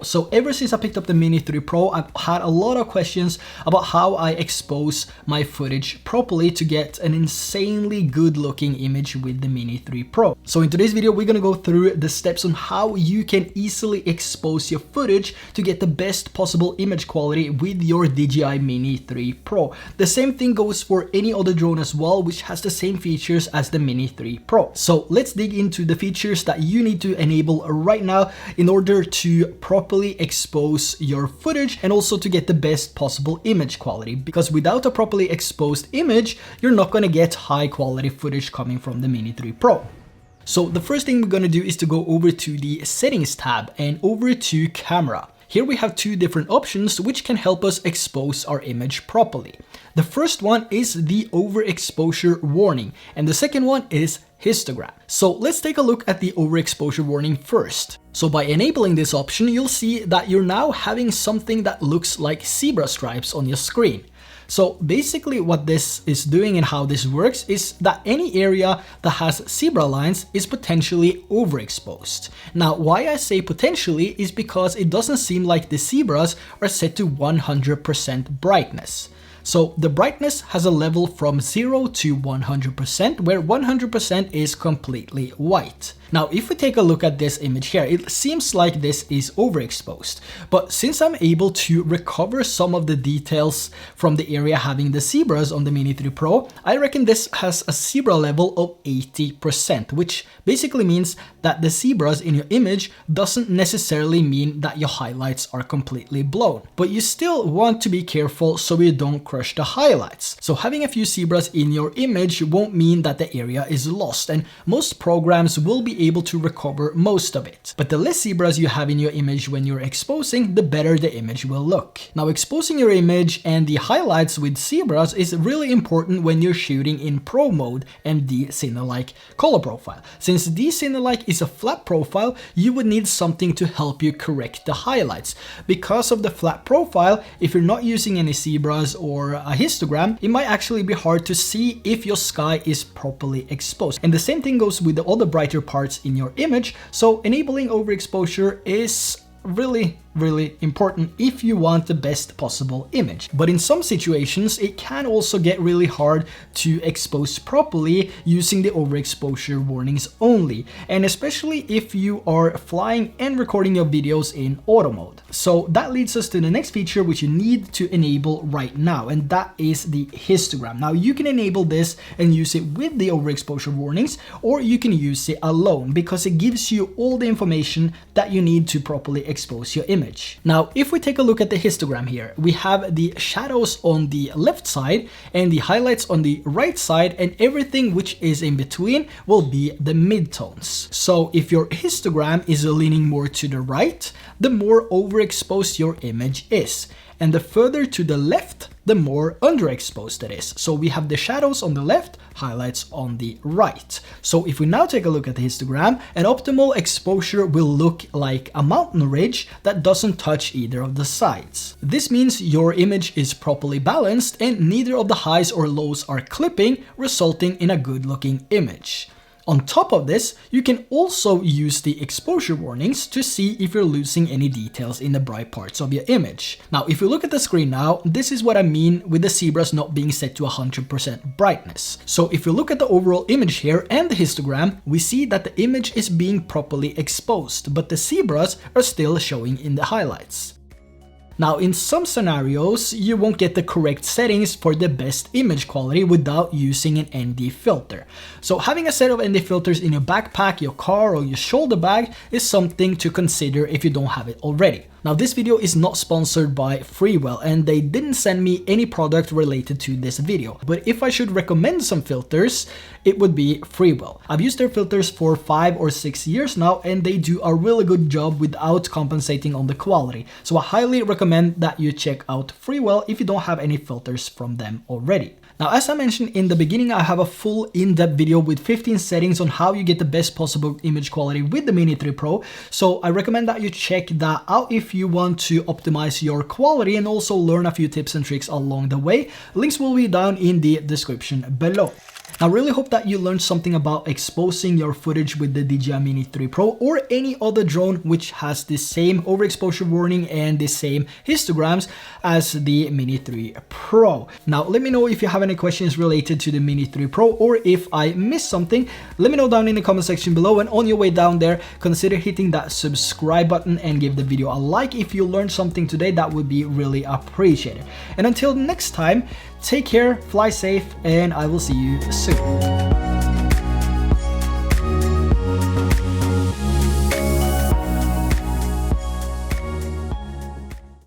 So ever since I picked up the Mini 3 Pro, I've had a lot of questions about how I expose my footage properly to get an insanely good looking image with the Mini 3 Pro. So in today's video, we're gonna go through the steps on how you can easily expose your footage to get the best possible image quality with your DJI Mini 3 Pro. The same thing goes for any other drone as well, which has the same features as the Mini 3 Pro. So let's dig into the features that you need to enable right now in order to properly expose your footage and also to get the best possible image quality, because without a properly exposed image, you're not going to get high quality footage coming from the Mini 3 Pro. So the first thing we're going to do is to go over to the settings tab and over to camera. Here we have two different options which can help us expose our image properly. The first one is the overexposure warning, and the second one is histogram. So let's take a look at the overexposure warning first. So by enabling this option, you'll see that you're now having something that looks like zebra stripes on your screen. So basically what this is doing and how this works is that any area that has zebra lines is potentially overexposed. Now, why I say potentially is because it doesn't seem like the zebras are set to 100% brightness. So the brightness has a level from 0 to 100%, where 100% is completely white. Now, if we take a look at this image here, it seems like this is overexposed. But since I'm able to recover some of the details from the area having the zebras on the Mini 3 Pro, I reckon this has a zebra level of 80%, which basically means that the zebras in your image doesn't necessarily mean that your highlights are completely blown. But you still want to be careful so you don't crush the highlights. So having a few zebras in your image won't mean that the area is lost, and most programs will be able to recover most of it. But the less zebras you have in your image when you're exposing, the better the image will look. Now, exposing your image and the highlights with zebras is really important when you're shooting in Pro mode and the Cine-like color profile. Since the Cine-like is a flat profile, you would need something to help you correct the highlights. Because of the flat profile, if you're not using any zebras or a histogram, it might actually be hard to see if your sky is properly exposed. And the same thing goes with the other brighter parts in your image, so enabling overexposure is really important if you want the best possible image. But in some situations, it can also get really hard to expose properly using the overexposure warnings only, and especially if you are flying and recording your videos in auto mode. So that leads us to the next feature which you need to enable right now, and that is the histogram. Now, you can enable this and use it with the overexposure warnings, or you can use it alone because it gives you all the information that you need to properly expose your image. Now, if we take a look at the histogram here, we have the shadows on the left side and the highlights on the right side, and everything which is in between will be the midtones. So if your histogram is leaning more to the right, the more overexposed your image is. And the further to the left, the more underexposed it is. So we have the shadows on the left, highlights on the right. So if we now take a look at the histogram, an optimal exposure will look like a mountain ridge that doesn't touch either of the sides. This means your image is properly balanced and neither of the highs or lows are clipping, resulting in a good looking image. On top of this, you can also use the exposure warnings to see if you're losing any details in the bright parts of your image. Now, if you look at the screen now, this is what I mean with the zebras not being set to 100% brightness. So if you look at the overall image here and the histogram, we see that the image is being properly exposed, but the zebras are still showing in the highlights. Now, in some scenarios, you won't get the correct settings for the best image quality without using an ND filter. So having a set of ND filters in your backpack, your car, or your shoulder bag is something to consider if you don't have it already. Now, this video is not sponsored by Freewell, and they didn't send me any product related to this video. But if I should recommend some filters, it would be Freewell. I've used their filters for 5 or 6 years now, and they do a really good job without compensating on the quality. So I highly recommend that you check out Freewell if you don't have any filters from them already. Now, as I mentioned in the beginning, I have a full in-depth video with 15 settings on how you get the best possible image quality with the Mini 3 Pro. So I recommend that you check that out if you want to optimize your quality and also learn a few tips and tricks along the way. Links will be down in the description below. I really hope that you learned something about exposing your footage with the DJI Mini 3 Pro or any other drone which has the same overexposure warning and the same histograms as the Mini 3 Pro. Now, let me know if you have any questions related to the Mini 3 Pro, or if I missed something, let me know down in the comment section below. And on your way down there, consider hitting that subscribe button and give the video a like if you learned something today. That would be really appreciated. And until next time, take care, fly safe, and I will see you soon.